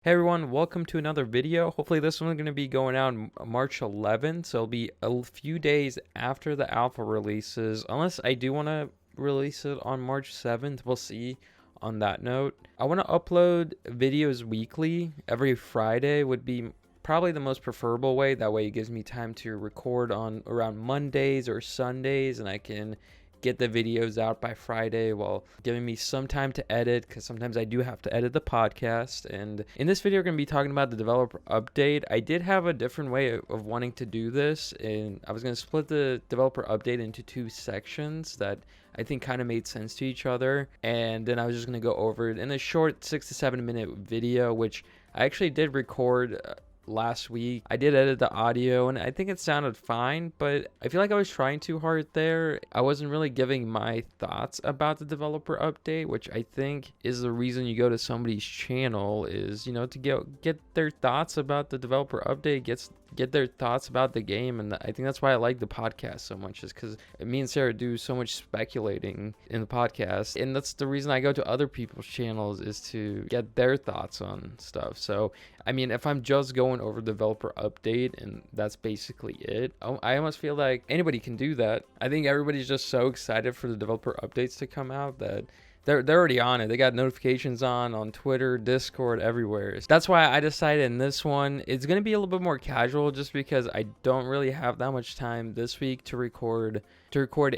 Hey everyone, welcome to another video. Hopefully this one's going to be going out on March 11th, so it'll be a few days after the alpha releases, unless I do want to release it on March 7th. We'll see on that note. I want to upload videos weekly. Every Friday would be probably the most preferable way. That way it gives me time to record on around Mondays or Sundays, and I can get the videos out by Friday while giving me some time to edit, because sometimes I do have to edit the podcast. And in this video, we're going to be talking about the developer update. I did have a different way of wanting to do this, and I was going to split the developer update into two sections that I think kind of made sense to each other, and then I was just going to go over it in a short 6 to 7 minute video, which I actually did record last week. I did edit the audio and I think it sounded fine, but I feel like I was trying too hard there. I wasn't really giving my thoughts about the developer update, which I think is the reason you go to somebody's channel, is, you know, to get their thoughts about the developer update, get their thoughts about the game. And I think that's why I like the podcast so much, is because me and Sarah do so much speculating in the podcast, and that's the reason I go to other people's channels, is to get their thoughts on stuff. So I mean, if I'm just going over developer update and that's basically it, I almost feel like anybody can do that. I think everybody's just so excited for the developer updates to come out that they're already on it. They got notifications on Twitter, Discord, everywhere. That's why I decided in this one it's going to be a little bit more casual, just because I don't really have that much time this week to record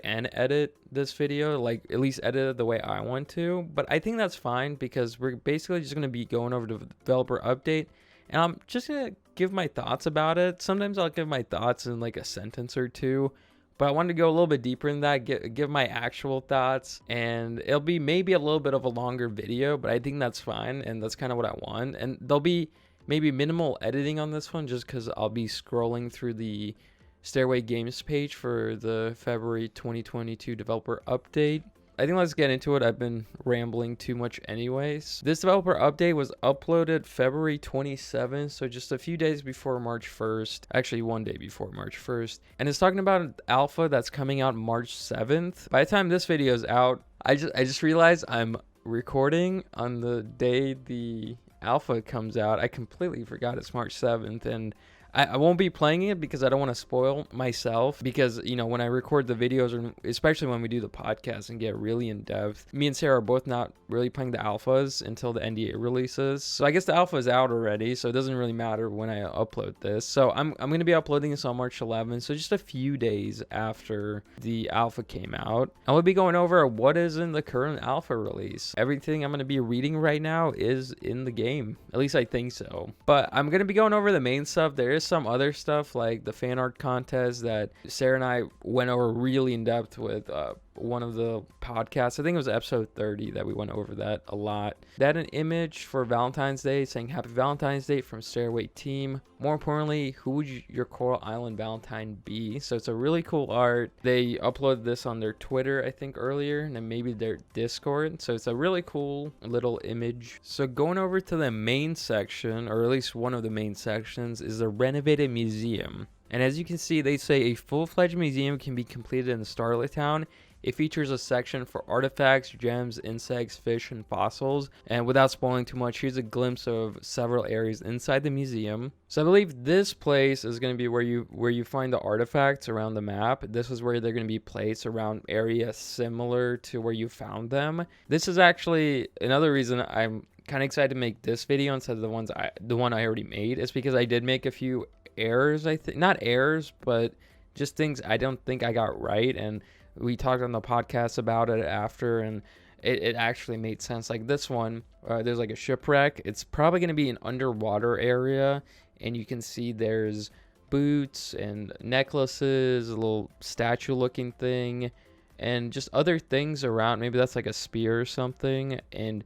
and edit this video, like at least edit it the way I want to. But I think that's fine, because we're basically just going to be going over the developer update, and I'm just going to give my thoughts about it. Sometimes I'll give my thoughts in like a sentence or two, but I wanted to go a little bit deeper in that, give my actual thoughts, and it'll be maybe a little bit of a longer video, but I think that's fine, and that's kind of what I want. And there'll be maybe minimal editing on this one, just because I'll be scrolling through the Stairway Games page for the February 2022 developer update. I think let's get into it. I've been rambling too much anyways. This developer update was uploaded February 27th, so just a few days before March 1st. Actually, one day before March 1st. And it's talking about an alpha that's coming out March 7th. By the time this video is out, I just realized I'm recording on the day the alpha comes out. I completely forgot it's March 7th, and I won't be playing it because I don't want to spoil myself, because, you know, when I record the videos, or especially when we do the podcast and get really in depth, me and Sarah are both not really playing the alphas until the NDA releases. So I guess the alpha is out already, so it doesn't really matter when I upload this. So I'm going to be uploading this on March 11th, so just a few days after the alpha came out. I will be going over what is in the current alpha release. Everything I'm going to be reading right now is in the game. At least I think so. But I'm going to be going over the main stuff. There is some other stuff like the fan art contest that Sarah and I went over really in depth with one of the podcasts. I think it was episode 30 that we went over that a lot. That an image for Valentine's Day saying Happy Valentine's Day from Stairway Team. More importantly, who would your Coral Island Valentine be? So it's a really cool art. They uploaded this on their Twitter, I think, earlier, and then maybe their Discord. So it's a really cool little image. So going over to the main section, or at least one of the main sections, is the renovated museum. And as you can see, they say a full-fledged museum can be completed in the Starlit Town. It features a section for artifacts, gems, insects, fish, and fossils. And without spoiling too much, here's a glimpse of several areas inside the museum. So I believe this place is going to be where you find the artifacts around the map. This is where they're going to be placed around areas similar to where you found them. This is actually another reason I'm kind of excited to make this video instead of the one I already made, is because I did make a few errors. I think not errors, but just things I don't think I got right, and we talked on the podcast about it after, and it actually made sense. Like this one, there's like a shipwreck. It's probably going to be an underwater area, and you can see there's boots and necklaces, a little statue looking thing, and just other things around. Maybe that's like a spear or something, and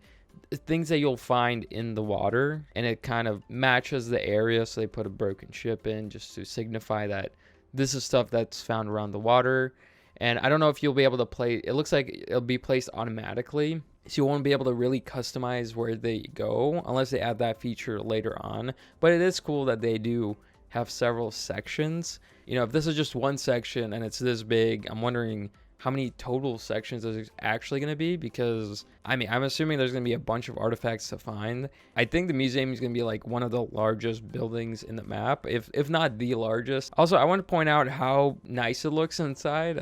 things that you'll find in the water, and it kind of matches the area. So they put a broken ship in just to signify that this is stuff that's found around the water. And I don't know if you'll be able to play. It looks like it'll be placed automatically, so you won't be able to really customize where they go unless they add that feature later on. But it is cool that they do have several sections. You know, if this is just one section and it's this big, I'm wondering how many total sections there's actually going to be, because I mean, I'm assuming there's going to be a bunch of artifacts to find. I think the museum is going to be like one of the largest buildings in the map, if not the largest. Also, I want to point out how nice it looks inside.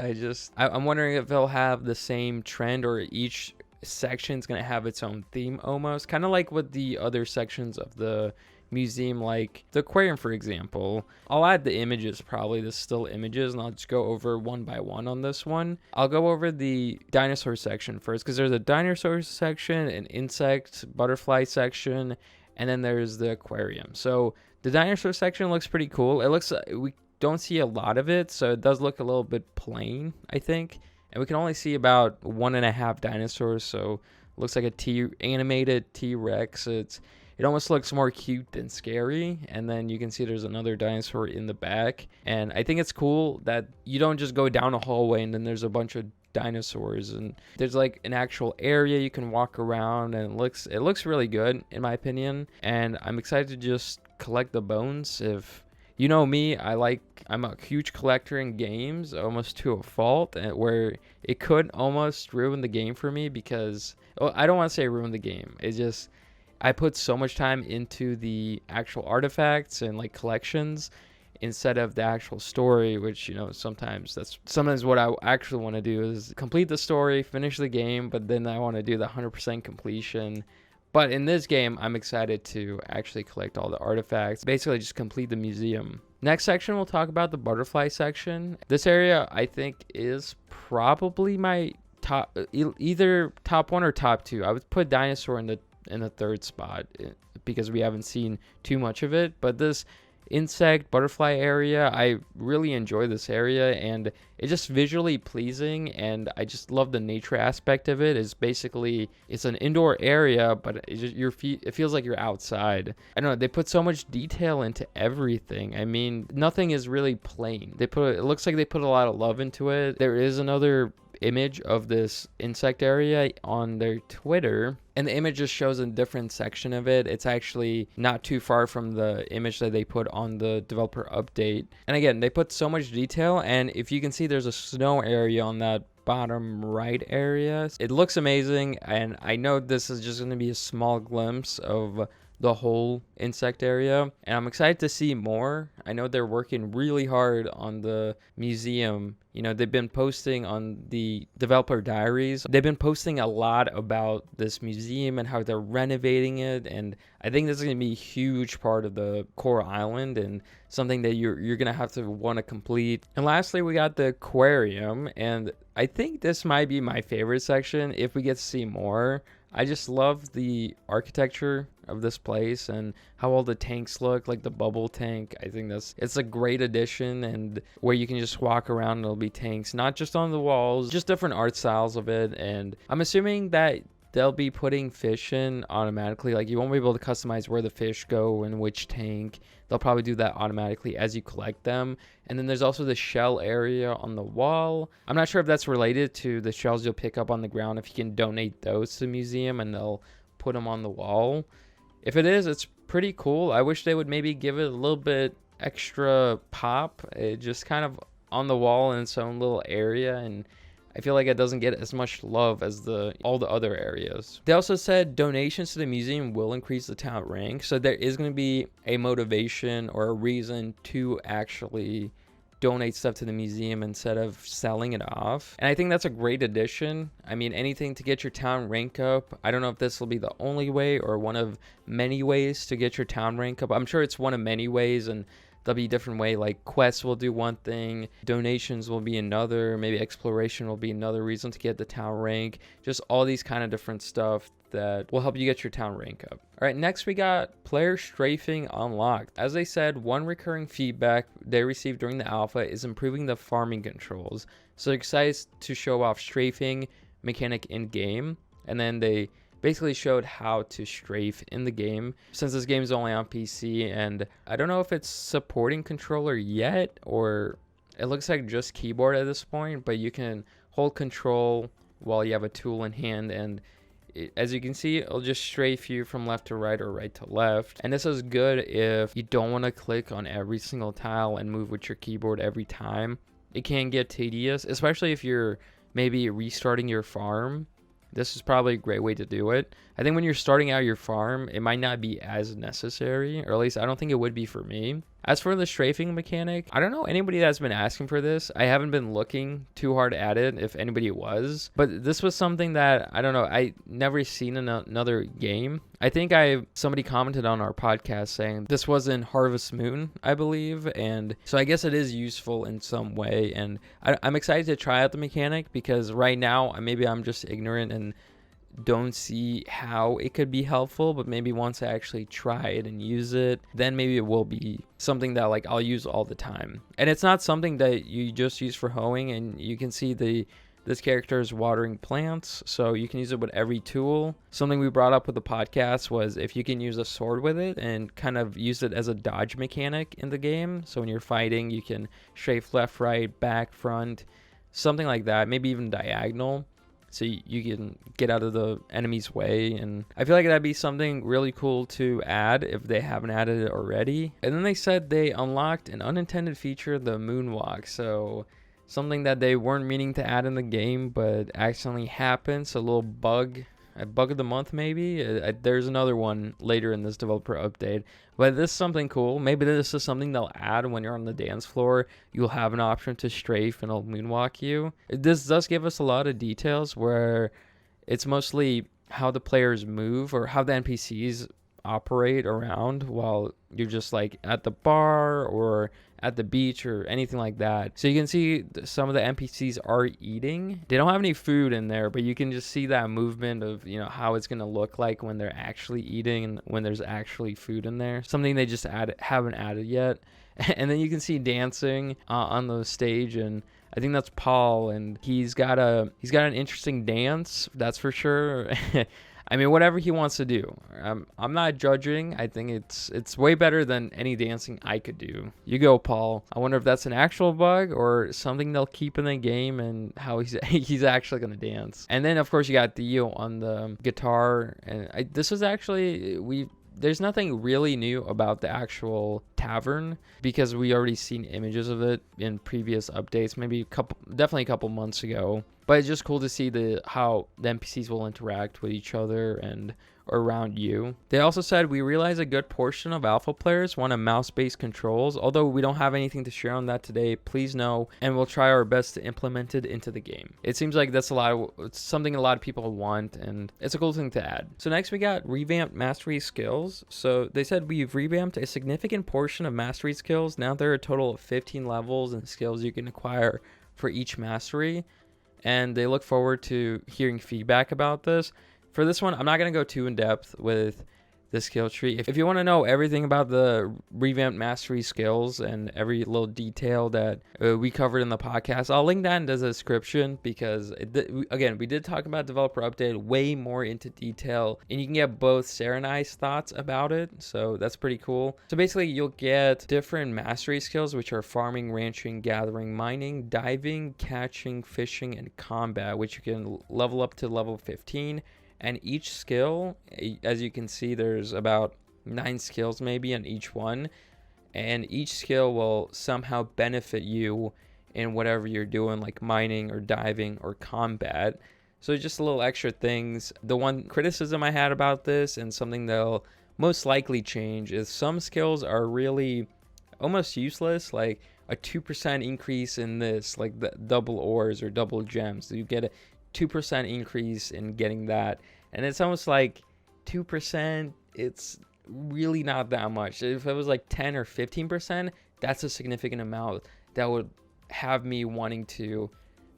I'm wondering if they'll have the same trend, or each section's going to have its own theme, almost kind of like with the other sections of the museum, like the aquarium, for example. I'll add the images, probably the still images, and I'll just go over one by one on this one. I'll go over the dinosaur section first, because there's a dinosaur section, an insect, butterfly section, and then there's the aquarium. So the dinosaur section looks pretty cool. It looks, we don't see a lot of it, so it does look a little bit plain, I think. And we can only see about 1.5 dinosaurs, so it looks like a animated T-Rex. It almost looks more cute than scary. And then you can see there's another dinosaur in the back. And I think it's cool that you don't just go down a hallway and then there's a bunch of dinosaurs, and there's like an actual area you can walk around, and it looks really good in my opinion. And I'm excited to just collect the bones. If you know me, I'm a huge collector in games, almost to a fault, where it could almost ruin the game for me, because, well, I don't want to say ruin the game. It's just, I put so much time into the actual artifacts and like collections instead of the actual story, which, you know, sometimes what I actually want to do is complete the story, finish the game, but then I want to do the 100% completion. But in this game, I'm excited to actually collect all the artifacts, basically just complete the museum. Next section, we'll talk about the butterfly section. This area, I think, is probably my top, either top 1 or top 2. I would put dinosaur in the third spot, because we haven't seen too much of it. But this insect butterfly area, I really enjoy this area, and it's just visually pleasing, and I just love the nature aspect of it. It's an indoor area, but it feels like you're outside. I don't know, they put so much detail into everything. I mean, nothing is really plain. It looks like they put a lot of love into it. There is another image of this insect area on their Twitter, and the image just shows a different section of it. It's actually not too far from the image that they put on the developer update. And again, they put so much detail, and if you can see, there's a snow area on that bottom right area. It looks amazing, and I know this is just going to be a small glimpse of the whole insect area, and I'm excited to see more. I know they're working really hard on the museum. You know, they've been posting on the developer diaries. They've been posting a lot about this museum and how they're renovating it, and I think this is going to be a huge part of the core island, and something that you're going to have to want to complete. And lastly, we got the aquarium, and I think this might be my favorite section if we get to see more. I just love the architecture of this place and how all the tanks look, like the bubble tank. I think it's a great addition, and where you can just walk around and there'll be tanks, not just on the walls, just different art styles of it. And I'm assuming that they'll be putting fish in automatically. Like, you won't be able to customize where the fish go and which tank. They'll probably do that automatically as you collect them. And then there's also the shell area on the wall. I'm not sure if that's related to the shells you'll pick up on the ground, if you can donate those to the museum and they'll put them on the wall. If it is, it's pretty cool. I wish they would maybe give it a little bit extra pop. It just kind of on the wall in its own little area, and I feel like it doesn't get as much love as all the other areas. They also said donations to the museum will increase the talent rank, so there is going to be a motivation or a reason to actually donate stuff to the museum instead of selling it off. And I think that's a great addition. I mean, anything to get your town rank up. I don't know if this will be the only way or one of many ways to get your town rank up. I'm sure it's one of many ways, and there'll be a different way. Like, quests will do one thing, donations will be another, maybe exploration will be another reason to get the town rank. Just all these kind of different stuff that will help you get your town rank up. All right, next we got player strafing unlocked. As they said, one recurring feedback they received during the alpha is improving the farming controls. So they're excited to show off strafing mechanic in game, and then they basically showed how to strafe in the game, since this game is only on PC, and I don't know if it's supporting controller yet, or it looks like just keyboard at this point, but you can hold control while you have a tool in hand, and as you can see, it'll just strafe you from left to right or right to left. And this is good if you don't want to click on every single tile and move with your keyboard every time. It can get tedious, especially if you're maybe restarting your farm. This is probably a great way to do it. I think when you're starting out your farm, it might not be as necessary, or at least I don't think it would be for me. As for the strafing mechanic, I don't know anybody that's been asking for this. I haven't been looking too hard at it, if anybody was. But this was something that, I don't know, I never seen in another game. I think somebody commented on our podcast saying this was in Harvest Moon, I believe. And so I guess it is useful in some way. And I'm excited to try out the mechanic because right now, maybe I'm just ignorant and don't see how it could be helpful, but maybe once I actually try it and use it, then maybe it will be something that like I'll use all the time. And it's not something that you just use for hoeing, and you can see this character is watering plants, so you can use it with every tool. Something we brought up with the podcast was if you can use a sword with it and kind of use it as a dodge mechanic in the game. So when you're fighting, you can strafe left, right, back, front, something like that, maybe even diagonal. So you can get out of the enemy's way. And I feel like that'd be something really cool to add if they haven't added it already. And then they said they unlocked an unintended feature, the Moonwalk. So something that they weren't meaning to add in the game, but accidentally happened. So a little bug. A bug of the month, maybe. There's another one later in this developer update. But this is something cool. Maybe this is something they'll add when you're on the dance floor. You'll have an option to strafe and it'll moonwalk you. This does give us a lot of details where it's mostly how the players move or how the NPCs operate around while you're just like at the bar or at the beach or anything like that. So you can see some of the NPCs are eating. They don't have any food in there, but you can just see that movement of, you know, how it's going to look like when they're actually eating and when there's actually food in there. Something they just haven't added yet. And then you can see dancing on the stage, and I think that's Paul, and he's got an interesting dance, that's for sure. I mean, whatever he wants to do. I'm not judging. I think it's way better than any dancing I could do. You go, Paul. I wonder if that's an actual bug or something they'll keep in the game and how he's actually going to dance. And then, of course, you got Theo on the guitar. And this is actually, there's nothing really new about the actual tavern because we already seen images of it in previous updates, definitely a couple months ago. But it's just cool to see how the NPCs will interact with each other and around you. They also said, we realize a good portion of alpha players want a mouse-based controls. Although we don't have anything to share on that today, please know, and we'll try our best to implement it into the game. It seems like it's something a lot of people want, and it's a cool thing to add. So next we got revamped mastery skills. So they said we've revamped a significant portion of mastery skills. Now there are a total of 15 levels and skills you can acquire for each mastery. And they look forward to hearing feedback about this. For this one, I'm not going to go too in depth with the skill tree. If you want to know everything about the revamped mastery skills and every little detail that we covered in the podcast, I'll link that in the description because, again, we did talk about developer update way more into detail, and you can get both Sarah and I's thoughts about it, so that's pretty cool. So basically, you'll get different mastery skills, which are farming, ranching, gathering, mining, diving, catching, fishing, and combat, which you can level up to level 15. And each skill, as you can see, there's about 9 skills maybe on each one. And each skill will somehow benefit you in whatever you're doing, like mining or diving or combat. So just a little extra things. The one criticism I had about this, and something they'll most likely change, is some skills are really almost useless. Like a 2% increase in this, like the double ores or double gems. So you get a 2% increase in getting that, and it's almost like 2%, it's really not that much. If it was like 10 or 15%, that's a significant amount that would have me wanting to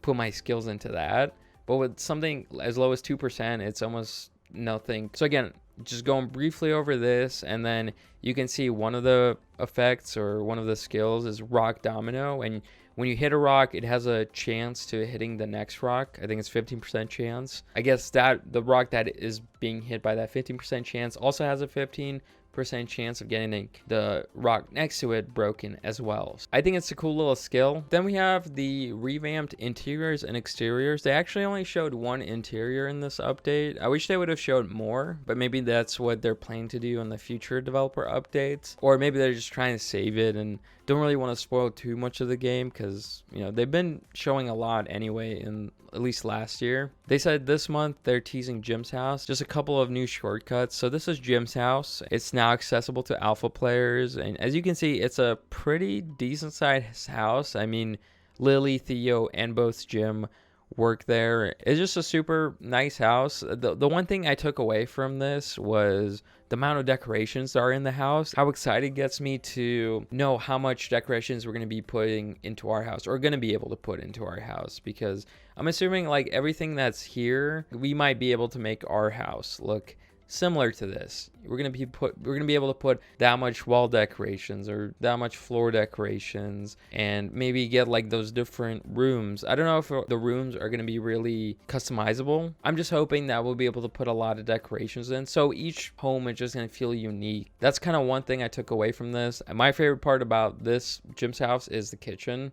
put my skills into that. But with something as low as 2%, it's almost nothing. So again, just going briefly over this, and then you can see one of the effects or one of the skills is rock domino, and when you hit a rock, it has a chance to hitting the next rock. I think it's 15% chance. I guess that the rock that is being hit by that 15% chance also has a 15% 50% chance of getting the rock next to it broken as well. I think it's a cool little skill. Then we have the revamped interiors and exteriors. They actually only showed one interior in this update. I wish they would have showed more, but maybe that's what they're planning to do in the future developer updates, or maybe they're just trying to save it and don't really want to spoil too much of the game, because they've been showing a lot anyway, in at least last year. They said this month they're teasing Jim's house, just a couple of new shortcuts. So this is Jim's house. It's now accessible to alpha players, and as you can see, it's a pretty decent sized house. I mean, Lily, Theo, and both Jim work there. It's just a super nice house. The one thing I took away from this was the amount of decorations that are in the house. How excited gets me to know how much decorations we're going to be putting into our house, or going to be able to put into our house, because I'm assuming like everything that's here, we might be able to make our house look similar to this. We're gonna be able to put that much wall decorations or that much floor decorations, and maybe get like those different rooms. I don't know if the rooms are gonna be really customizable. I'm just hoping that we'll be able to put a lot of decorations in, so each home is just gonna feel unique. That's kind of one thing I took away from this. My favorite part about this Jim's house is the kitchen.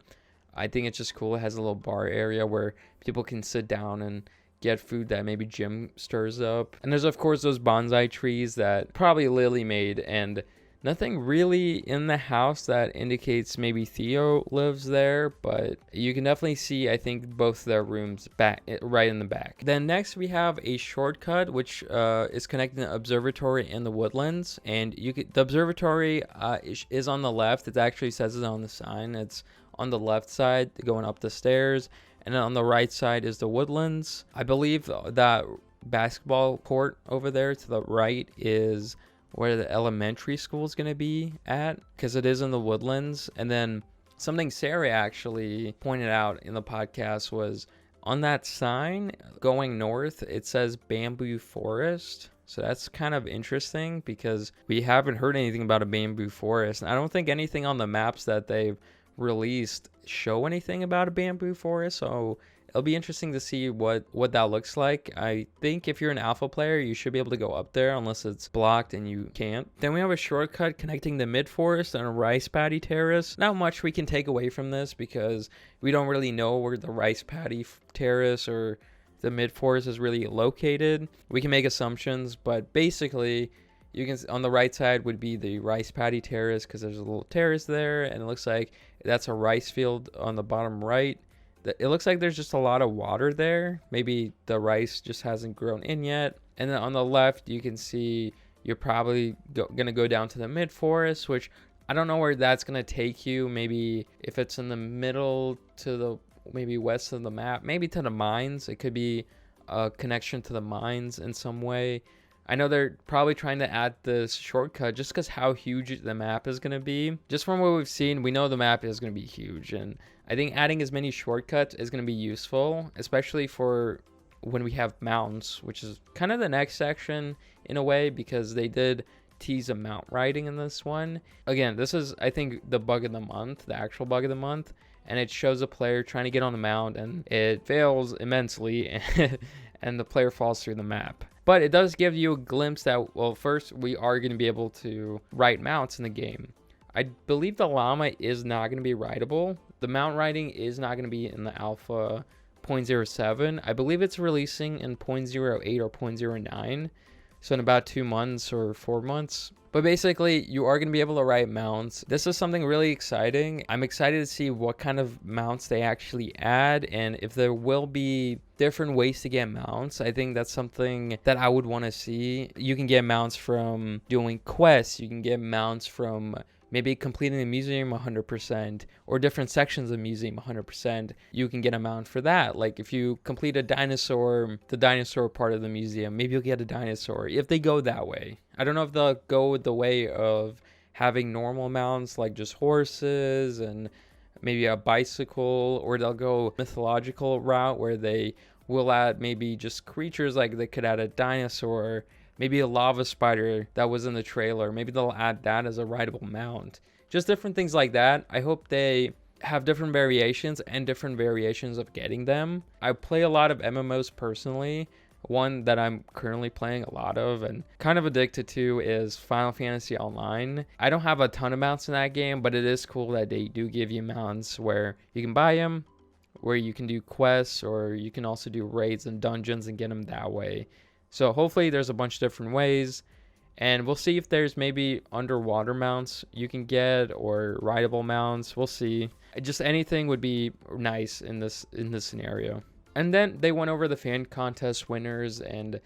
I think it's just cool. It has a little bar area where people can sit down and get food that maybe Jim stirs up. And there's of course those bonsai trees that probably Lily made, and nothing really in the house that indicates maybe Theo lives there, but you can definitely see, I think, both their rooms right in the back. Then next we have a shortcut which is connecting the observatory and the woodlands, and the observatory is on the left. It actually says it on the sign. It's on the left side going up the stairs, and then on the right side is the woodlands. I believe that basketball court over there to the right is where the elementary school is going to be at, because it is in the woodlands. And then something Sarah actually pointed out in the podcast was on that sign going north, it says bamboo forest. So that's kind of interesting, because we haven't heard anything about a bamboo forest. And I don't think anything on the maps that they've released show anything about a bamboo forest, so it'll be interesting to see what that looks like. I think if you're an alpha player, you should be able to go up there unless it's blocked and you can't. Then we have a shortcut connecting the mid forest and a rice paddy terrace. Not much we can take away from this, because we don't really know where the rice paddy terrace or the mid forest is really located. We can make assumptions, but basically you can, on the right side would be the rice paddy terrace, because there's a little terrace there, and it looks like that's a rice field on the bottom right. It looks like there's just a lot of water there. Maybe the rice just hasn't grown in yet. And then on the left, you can see you're probably going to go down to the mid forest, which I don't know where that's going to take you. Maybe if it's in the middle to the maybe west of the map, maybe to the mines. It could be a connection to the mines in some way. I know they're probably trying to add this shortcut just because how huge the map is going to be. Just from what we've seen, we know the map is going to be huge. And I think adding as many shortcuts is going to be useful, especially for when we have mountains, which is kind of the next section in a way, because they did tease a mount riding in this one. Again, this is, I think, the bug of the month, the actual bug of the month. And it shows a player trying to get on the mount, and it fails immensely, and the player falls through the map. But it does give you a glimpse that, well, first, we are going to be able to ride mounts in the game. I believe the llama is not going to be rideable. The mount riding is not going to be in the alpha 0.07. I believe it's releasing in 0.08 or 0.09. So in about 2 months or 4 months. But basically, you are going to be able to ride mounts. This is something really exciting. I'm excited to see what kind of mounts they actually add, and if there will be different ways to get mounts. I think that's something that I would want to see. You can get mounts from doing quests. You can get mounts from maybe completing the museum 100%, or different sections of the museum 100%. You can get a mount for that. Like if you complete a dinosaur, the dinosaur part of the museum, maybe you'll get a dinosaur if they go that way. I don't know if they'll go with the way of having normal mounts like just horses and maybe a bicycle, or they'll go mythological route where they will add maybe just creatures, like they could add a dinosaur, maybe a lava spider that was in the trailer. Maybe they'll add that as a rideable mount. Just different things like that. I hope they have different variations and different variations of getting them. I play a lot of MMOs personally. One that I'm currently playing a lot of and kind of addicted to is Final Fantasy Online. I don't have a ton of mounts in that game, but it is cool that they do give you mounts where you can buy them, where you can do quests, or you can also do raids and dungeons and get them that way. So hopefully there's a bunch of different ways, and we'll see if there's maybe underwater mounts you can get or rideable mounts. We'll see. Just anything would be nice in this scenario. And then they went over the fan contest winners, and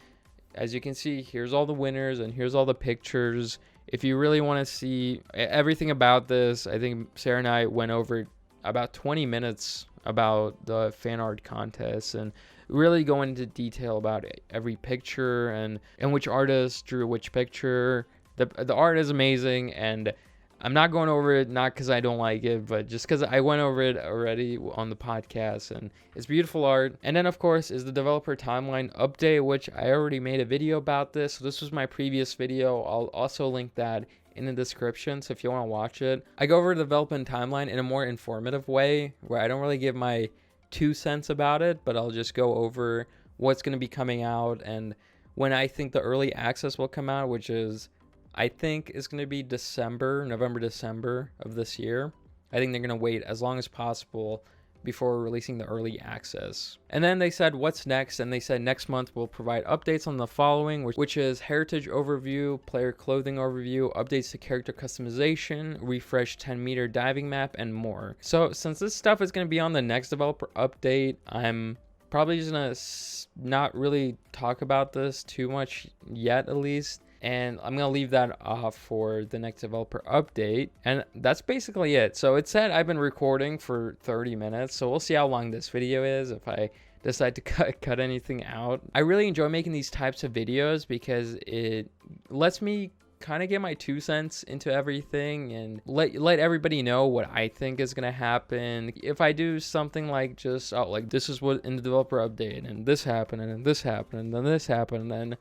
as you can see, here's all the winners and here's all the pictures. If you really want to see everything about this, I think Sarah and I went over about 20 minutes about the fan art contest and really go into detail about every picture and which artist drew which picture. The art is amazing, and I'm not going over it not because I don't like it, but just because I went over it already on the podcast, and it's beautiful art. And then of course is the developer timeline update, which I already made a video about this. So this was my previous video. I'll also link that in the description, so if you want to watch it. I go over the development timeline in a more informative way where I don't really give my 2 cents about it, but I'll just go over what's going to be coming out and when I think the early access will come out, which is I think is going to be November, December of this year. I think they're going to wait as long as possible before releasing the early access. And then they said what's next, and they said next month we'll provide updates on the following, which is heritage overview, player clothing overview, updates to character customization, refresh 10-meter diving map, and more. So since this stuff is going to be on the next developer update, I'm probably just going to not really talk about this too much yet, at least. And I'm going to leave that off for the next developer update. And that's basically it. So it said I've been recording for 30 minutes. So we'll see how long this video is if I decide to cut anything out. I really enjoy making these types of videos because it lets me kind of get my 2 cents into everything and let everybody know what I think is going to happen. If I do something like just, like this is what in the developer update and this happened and then this happened and then this happened and then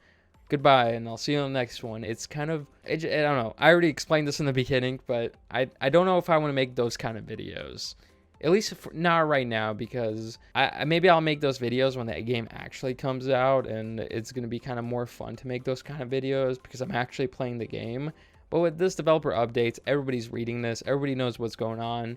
goodbye, and I'll see you on the next one. It's kind of, I don't know. I already explained this in the beginning, but I don't know if I want to make those kind of videos. At least not right now, because maybe I'll make those videos when the game actually comes out, and it's going to be kind of more fun to make those kind of videos because I'm actually playing the game. But with this developer updates, everybody's reading this. Everybody knows what's going on.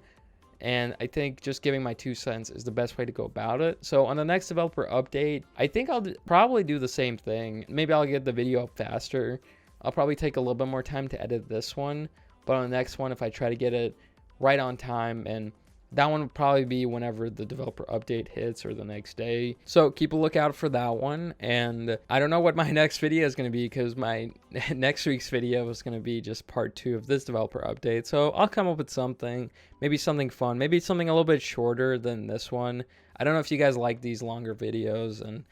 And I think just giving my 2 cents is the best way to go about it. So on the next developer update, I think I'll probably do the same thing. Maybe I'll get the video up faster. I'll probably take a little bit more time to edit this one. But on the next one, if I try to get it right on time, and that one would probably be whenever the developer update hits or the next day. So keep a lookout for that one. And I don't know what my next video is going to be because my next week's video is going to be just part 2 of this developer update. So I'll come up with something, maybe something fun, maybe something a little bit shorter than this one. I don't know if you guys like these longer videos, and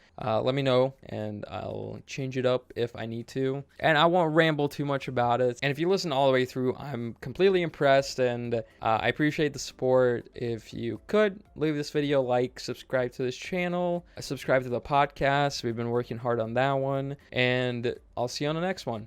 let me know and I'll change it up if I need to. And I won't ramble too much about it. And if you listen all the way through, I'm completely impressed, and I appreciate the support. If you could leave this video a like, subscribe to this channel, subscribe to the podcast. We've been working hard on that one, and I'll see you on the next one.